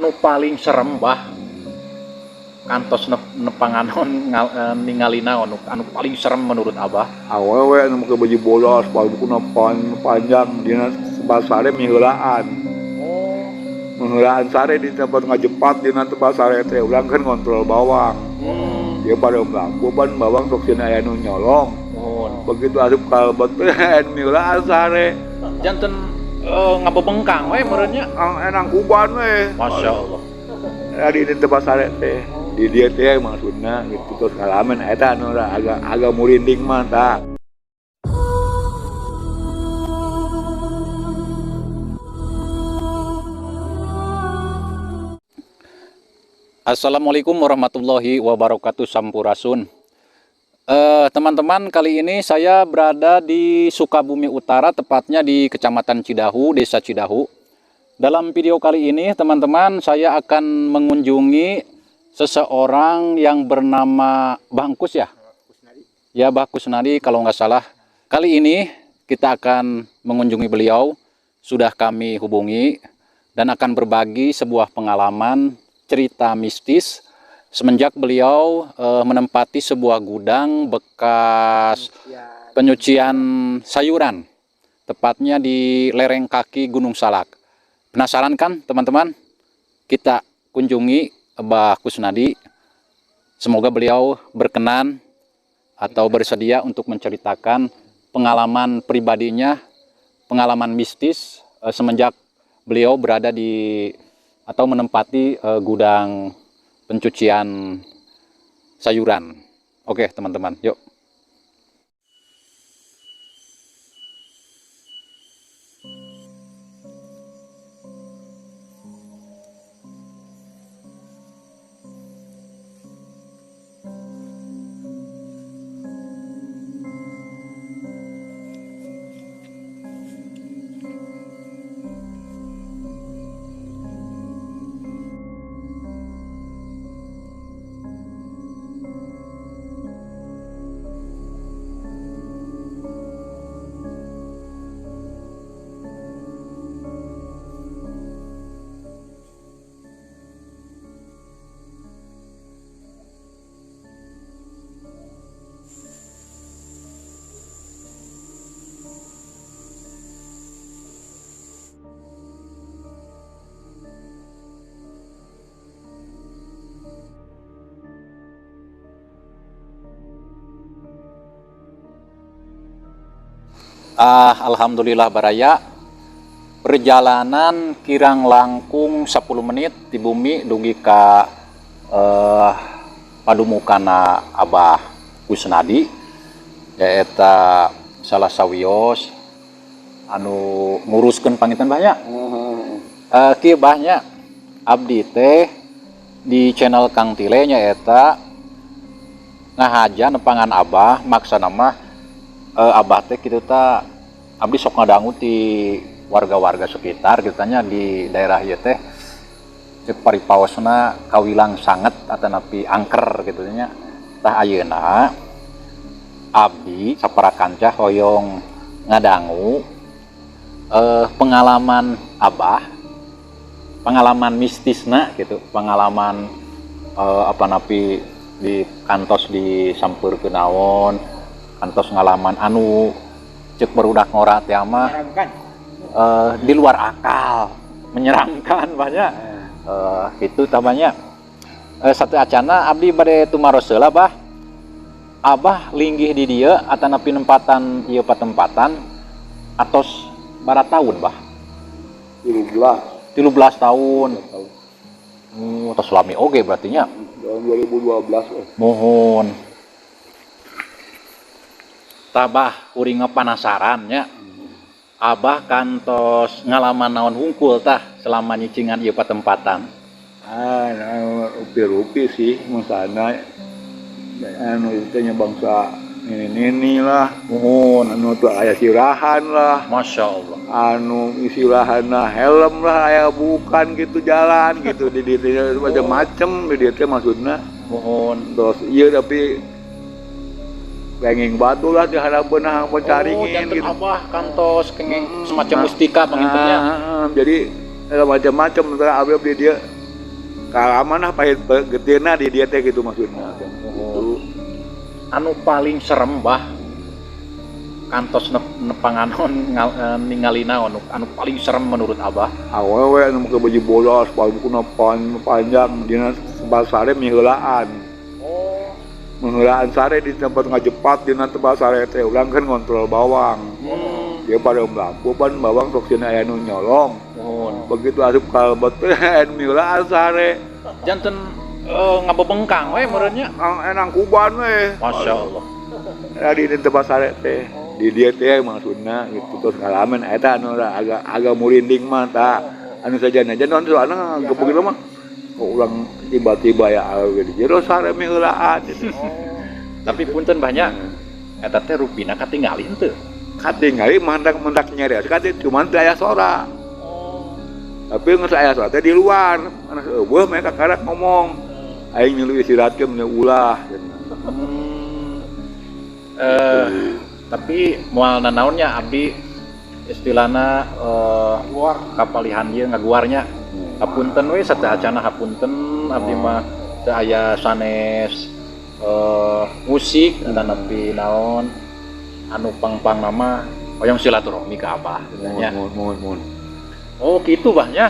nu paling serem bah kantos nepanganon ningali naon anu paling serem menurut Abah? Awewe anu make baju bolos, bukuna panjang dina basare miheulaan. Oh. Miheulaan sare di tempat ngajepat dina teu basare teh urang kan ngontrol bawang. Dia pada bangku ban bawang sok cenah aya nu nyolong. Begitu asup kalebet teh miheulaan sare. Janten ngabebengkang we meureunnya. Enang kuban we. Masya Allah. Di tempat basare teh. Di dia teh maksudna gitu terus ngalamin eta anu agak murinding mah tah. Assalamualaikum warahmatullahi wabarakatuh, sampurasun. Teman-teman, kali ini saya berada di Sukabumi Utara, tepatnya di Kecamatan Cidahu, Desa Cidahu. Dalam video kali ini, teman-teman, saya akan mengunjungi seseorang yang bernama Bangkus ya? Ya, Bah Kusnadi kalau nggak salah. Kali ini kita akan mengunjungi beliau, sudah kami hubungi, dan akan berbagi sebuah pengalaman, cerita mistis, semenjak beliau menempati sebuah gudang bekas penyucian sayuran, tepatnya di lereng kaki Gunung Salak. Penasaran kan teman-teman? Kita kunjungi Mbah Kusnadi. Semoga beliau berkenan atau bersedia untuk menceritakan pengalaman pribadinya, pengalaman mistis semenjak beliau berada di atau menempati gudang pencucian sayuran. Oke teman-teman, yuk. Alhamdulillah baraya, perjalanan kirang langkung 10 menit di bumi dugi ka padumukana Abah Kusnadi, yaeta salah sawios anu nguruskeun pangitan bahnya. Kieu bahnya abdi teh di channel Kang Tile nyaeta ngahaja nepangan Abah, maksana mah Abah teh kitu ta abdi sok ngadangu ti warga-warga sekitar kitanya di daerah ieu teh cek paripaosna kawilang sanget atanapi angker gitu nya. Tah ayeuna abdi saparakanca hoyong ngadangu pengalaman Abah, pengalaman mistisna gitu, pengalaman apanapi di kantos disampeurkeun naon, kantos ngalaman anu cek barudak ngorat ya mah di luar akal, menyeramkan banyak. Itu tamanya satu acana abdi bade tumaros heula bah. Abah linggih di dieu atanapi nempatan ieu patempatan atos barat tahun bah? 13 tahun. Atos lami oge berarti nya. Tahun 2012 Mohon. Tabah uring penasaran nya. Abah kantos ngalaman naon hungkul tah selama nyicingan ieu patempatan? Rupi-rupi sih masana anu itu nya bangsa nini lah. Mohon. Anu tuh aya sirahan lah. Masya Allah. Anu istilahna helm lah aya bukan gitu jalan gitu di dieu macam-macam di dieu maksudna. Mohon. Terus iya tapi kenging batu lah di harapan pencaringin gitu. Abah kantos kenging semacam Nah, mustika pengintennya. Jadi macam-macam antara abdi dia kalaman lah pahit getena di dia teh gitu maksudnya. Gitu. Anu paling serem bah kantos nepanganon ningali naon anu paling serem menurut Abah. Awewe anu make baju bolos, palbukuna panjang dina tebal sare miheulaan. Mengeulaan sare di tempat ngajepat dina tebal sare teh ulang kan ngontrol bawang. Dia pada melaku ban bawang sok cenah aya nu nyolong. Begitu asup kalbet teh miheulaan sare. Janten ngabebengkang we meureunnya. Enang kuban we. Masya Allah. Di tebal sare teh di dia teh maksudna gitu terus ngalamin eta anu agak murinding mah tah anu sajana aja non soalna gebeg mah kok ulang tiba-tiba ya awe di jero sare miheulaan gitu. Tapi punten banyak eta teh rupina katinggalin teu. Katinggali mendak nyari kate cuman teh aya sora. Tapi geus aya sora teh di luar. Anak eueuh mereka karak ngomong aing nyelu istirahatkeun ulah. Tapi moal nanaonnya abdi istilahna kapalihan ieu ngaguarnya hapunten we sateuacana hapunten abdi mah teu aya sanes musik dan nepi naon anu pang-pang nama hoyong silaturahmi ka Abah nya. Oh kitu bahnya.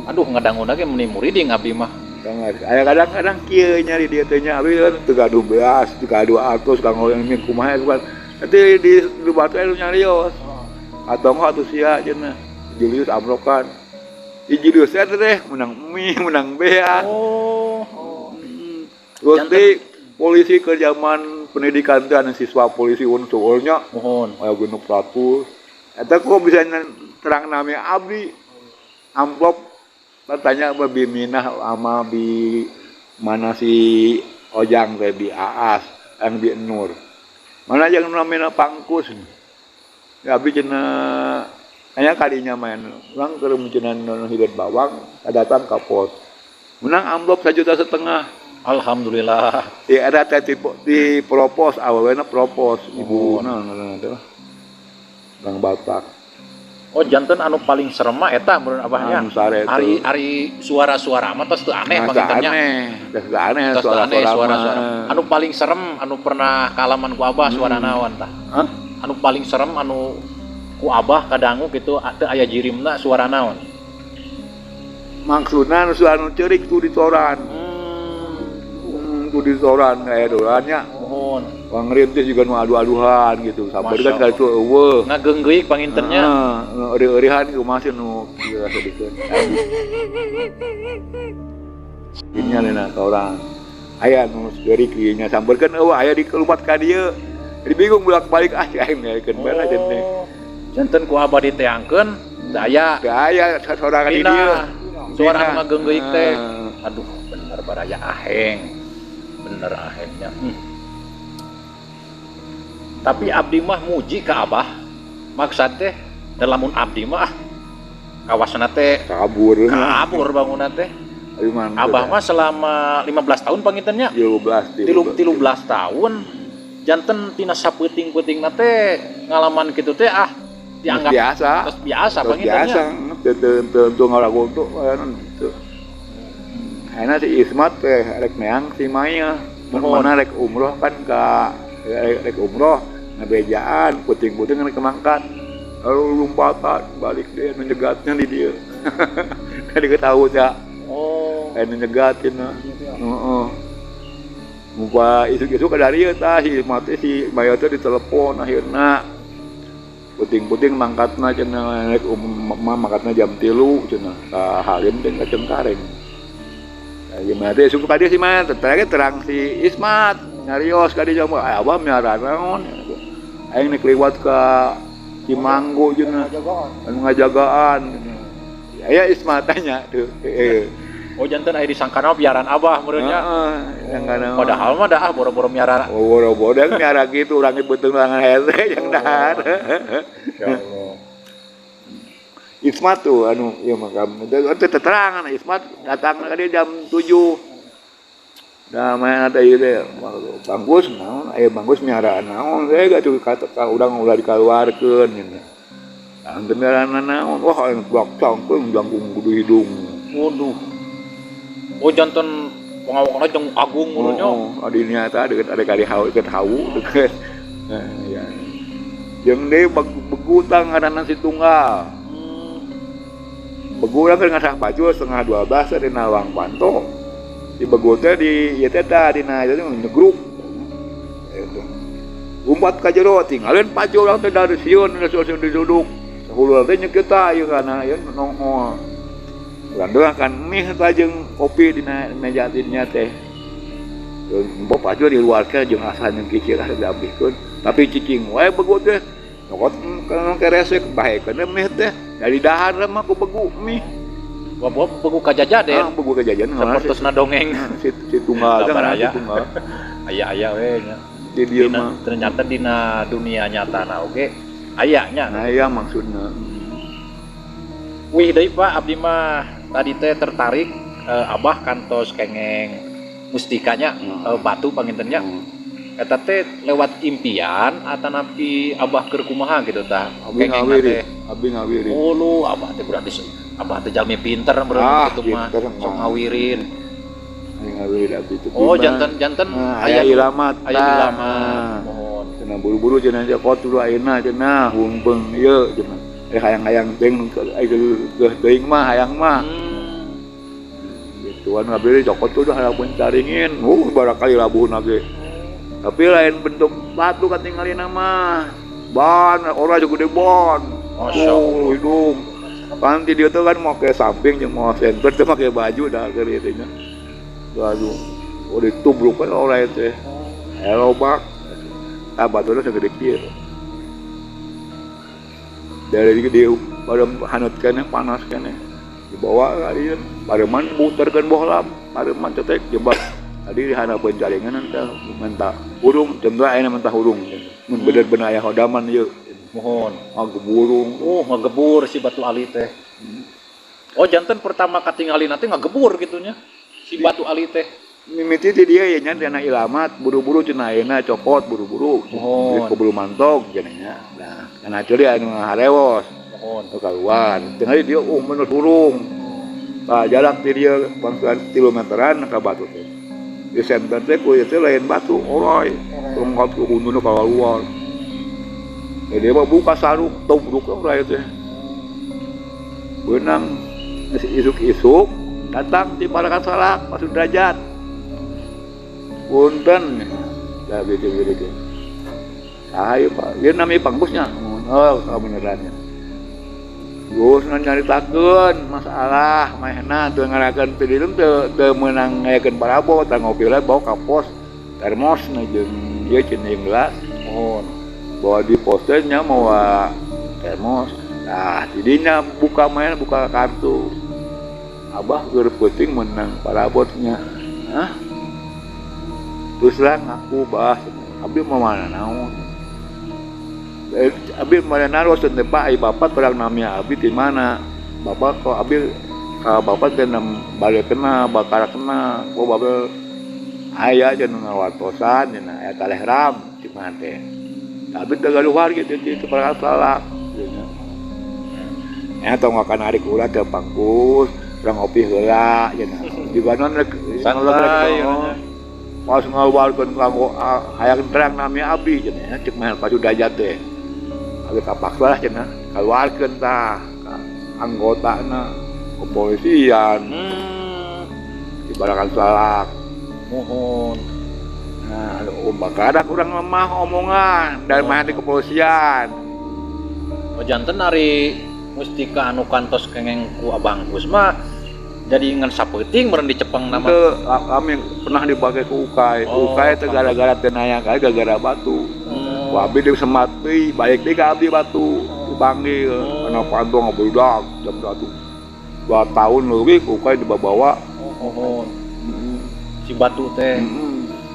Aduh ngadangunna ge meni muriding abdi mah. Aya kadang-kadang kieu nya di dieu teh nya abdi kan teu gaduh beas, teu gaduh atos kanggo yang kumaha kan. Nanti di batu anu nyarios. Atau enggak atuh sia cenah. Julius amrokan. Di Julius teh menang mie, menang bea. Terus polisi ke zaman pendidikan teh anu siswa polisi unsur nya. Mohon. Aya genep ratus. Eta kok bisa terang nama abdi. Amplop bertanya bi Minah sama bi mana si Ojang teh bi Aas, yang bi Nur. Mana yang namanya Pangkus. Ya abdi cenah aya kadinya main. Urang keur mencenan hideut bawang, datang ka pos. Menang amplop 1,5 juta. Alhamdulillah. Ya ada teh di propos awalnya propos ibu naon teh. Bang Batak. Oh janten anu paling serem mah eta menurut Abahnya. Ari suara-suara mah tos teu aneh pangintennya. Aneh suara-suara. Anu paling serem anu pernah kalaman ku Abah suara naon tah? Anu paling serem anu ku Abah kadangu gitu teu aya jirimna suara naon? Maksudna suara anu ceurik tu di soran. Tu di soran aya dolannya. Mohon. Wang rintis juga nu adu-aduhan gitu. Sabar kan kali itu eueuh. Ngagenggeuk pangintennya. Eri-erihan kumaha sih nu ieu sedikeun. Ini alena ka urang. Aya nu geurik ieu nya sambeurkeun eueuh aya di kelupat ka dieu. Jadi bingung bolak-balik aing ngaeukeun bae jeneng. Janten ku Abah diteangkeun teu aya. Teu aya sorangan di dieu. Suara anu ngagenggeuk teh. Aduh bener baraya aheng. Bener ahengnya. Tapi abdi mah muji ka Abah. Maksud teh dalam mun abdi mah kawasana teh kabur bangunan teh. Abah mah selama 15 tahun pangintennya. 13 tahun. Janten tina sapeuting-peutingna teh ngalaman kitu teh dianggap biasa pangintennya. Teu ngarago tuh teu. Ayeuna si Ismat teh rek neang si Maya. Mana rek umroh kan ka rek umroh ngabejaan puting-puting rek mangkat lalu lompatan balik dia menyegatnya di dia kan diketahui ya nyegatin muka isu-isu kadari tah si mati si Maya teh ditelepon akhirna puting-puting mangkatna cenah rek mangkatna jam 3 cenah ka Halim teh ka Cengkareng. Gimana teh suku tadi si mah terang si Ismat nyarios ka dieu mah Abah miara naon aing nek liwat ka Cimanggu cenah anu ngajagaan aya Ismat tanya tuh oh janten aya disangkana biaran Abah meureunnya padahal mah dah boro-boro miara boro-boro miara gitu urang beuteung langan hese yang dahar insyaallah. Ismat tuh anu ieu mah teu terangan Ismat datang ka dieu jam 7. Da main ada ieu teh Banggus naon aya Banggus miaraan naon we gatuh ka urang ulah dikaluarkeun nya. Tah miaraan naon wah anu blok cangkeung jangkung kudu hidung. Waduh. Oh janten pengawakna jeung agung mulunya. Adinya teh ada kali hau deket. Nah, ya. Jeung deui begu tang ngaranna si tunggal. Begu urang keur ngasah pacul setengah 12 dina Lawang Panto. Di begu teh di ieu teh dina itu nyegruk. Eta. Umpat ka jero tinggalin pacul urang teh dari sieun geus duduk. Hulu teh nyeketa ieu kana ieu nongol. Landang kan mie teh jeung kopi dina meja dinya teh. Mbok pacul di luar ke jeung asa jeung kicir diabihkeun. Tapi cicing wae begu teh. Nyokot kana keresek bahekeun mie teh. Dari dahar mah ku begu mie. Wah, begu kajajaden. Begu kajajaden. Sapertosna dongeng. Si tunggal teh si tunggal. Aya we nya. Di dieu mah ternyata dina dunia nyatana oge aya nya. Nah, iya maksudna. Wih deui Pak, abdi mah tadi teh tertarik Abah kantos kengeng mustikanya batu pangintennya. Eta teh lewat impian atanapi Abah keur kumaha gitu tah. Kengeng teh abdi ngawiri. Oh lu Abah teh berarti Abah teh jalmi pinter berarti kitu mah. Sok ngawirin. Ngawiri abdi teh. Oh janten aya ilamat. Aya ilamat. Mohon. Cenah buru-buru cenah jakot dulu ayeuna cenah humpeung ieu cenah. Hayang-hayang teng geus teuing mah hayang mah. Gitu anu abdi jakot tuh harapan caringin. Barakali labuhna ge. Tapi lain bentuk batu katinggalina mah. Ban, ora juga gede ban. Masyaallah hidung. Panti dia tuh kan mau ke samping jeung mau center teh make baju dah keur ieu nya. Aduh, udah tubruk kan orang itu. Hello Pak. Baturnya segede kieu. Dari dia pada hanutkeun panas keneh. Dibawa kalian pareman puterkeun bohlam, pareman cetek jebak. Tadi di hanapeun jaringan teh mentah urung, cenah aya mentah urung. Mun bener-bener aya hodaman ieu. Mohon. Ngageburung. Oh, ngagebur si batu ali teh. Oh, janten pertama katinggalin teh ngagebur gitunya. Si batu ali teh. Mimiti ti dia nya dina ilamat, buru-buru cenah ayeuna copot buru-buru. Di kubulu mantok cenah. Nah, kana teh anu harewos. Mohon keluar. Tengah dia menurut urung. Jarak ti dia bangsa kilometeran ka batu teh. Di center teh ku ieu lain batu oroy. Tongkot ku hunduna ka luar. Dia mah buka sarung tubruk oroy teh. Beunang isuk-isuk datang di Parakan Salak Pak Sudrajat. Punten. Da bede-bede. Ayo Pak, ieu nami Pangbusnya. Oh, kabenerannya. Gus nyaritakeun masalah mahna teu ngarakeun teu dieu teu meunang ngayakeun parabot tah ngopi lah bawa ka pos termos na jeung ieu cenah gelas. Mohon. Bawa di pos teh nya mawa termos. Nah, didinya buka kartu. Abah keur peuting meunang parabotnya. Hah? Terus lah ngaku bah, abdi mah mana naon. Abi mana naruh teh Pak, ai bapak kurang namanya abi di mana? Bapak kok abi ka bapak teh nam balik kena, bakar kena. Kok bapak aya cenah ngawartosan cenah aya talehram di mana teh. Abi teh galuhar gitu di Parakan Salak. Tong akan hari kula ke Pangkus, urang ngopi heula cenah. Di Bandung santai. Pas ngaluarkeun kanggo hayang terang namanya abdi cenah cek mah Pak Sudrajat teh. Abi kapaksa lah cenah kaluarkeun tah ka anggotana kepolisian. Di Parakan Salak. Mohon. Nah, bakadak urang lemah omongan dari mah di kepolisian. Oh janten ari mustika anu kantos kengeng ku Abang Gus mah jadi ngan sapeuting meureun dicepeng nama. Teu kami pernah dipakai ke ukay. Ukay teh gara-gara teu nayang kae gara-gara batu. Wah, abdi deui semat deui, baik deui ka abdi batu. Dipanggil kana panto ngabudak jam 1. 2 tahun leuwih ku ukay dibawa. Si batu teh.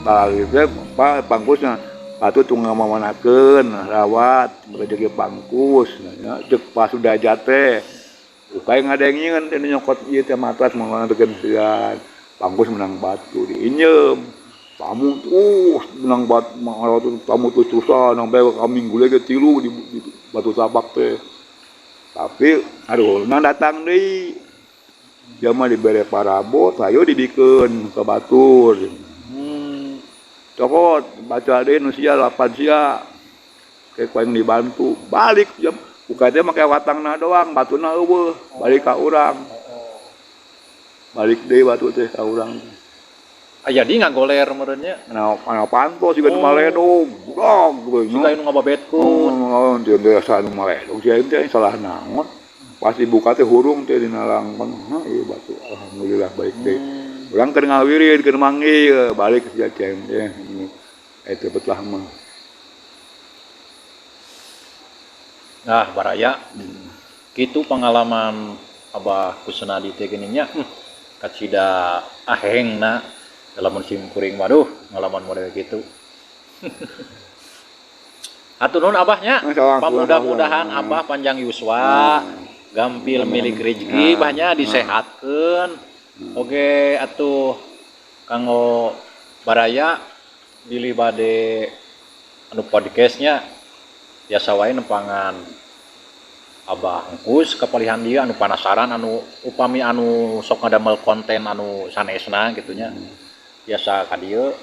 Tah teh Pak Pangkusna batu tunggal mamanakeun rawat rezeki Pangkus nya cek Pak Sudrajat teh. Ukay ngadengieun teh nyokot ieu teh matras manganakeun sian. Pangkus menang batu diinjem. Tamu menang batu mangarawat tamu teh susah sampai kaming gule ge 3 di batu sabak teh. Tapi aduh nang datang deui. Dia mah dibere parabot, ayo dibikeun ke batur. Cokot baca deh nu sia 8 sia. Kayak yang dibantu balik jam buka teh make watangna doang, batuna eueuh, balik ka urang. Balik deui batu teh ka urang. Jadi ngagoler meureunnya. Kana pantos juga nu maledog, dog geuh. Siga anu ngababetkeun. Oh, dia biasa nu maledog, sia teh salah naon. Pas dibuka teh hurung teh dina langkang. Hah, ieu batu alhamdulillah baik deui. Urang keur ngawirid keur manggil balik sia ceng teh. Eta betlah mah. Nah, baraya. Kitu pengalaman Abah Kusnadi teh geuning nya. Kacida ahengna dalam musim kuring waduh ngalaman model gitu. Hatur nuhun Abahnya. Mudah-mudahan Abah panjang yuswa, gampil milik rezeki, banyak disehatkeun. Oge atuh kanggo baraya bilih bade anu podcastnya biasa wae nempangan Abah Engkus kepalihan dia anu penasaran anu upami anu sok ngadamel konten anu sanesna gitunya biasa ka dieu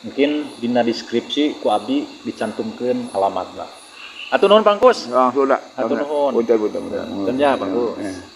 mungkin dina deskripsi ku abdi dicantumkeun alamatna. Atuh nuhun Pangkus. Langsung dah. Atuh nuhun. Punten. Punten ya Pangkus.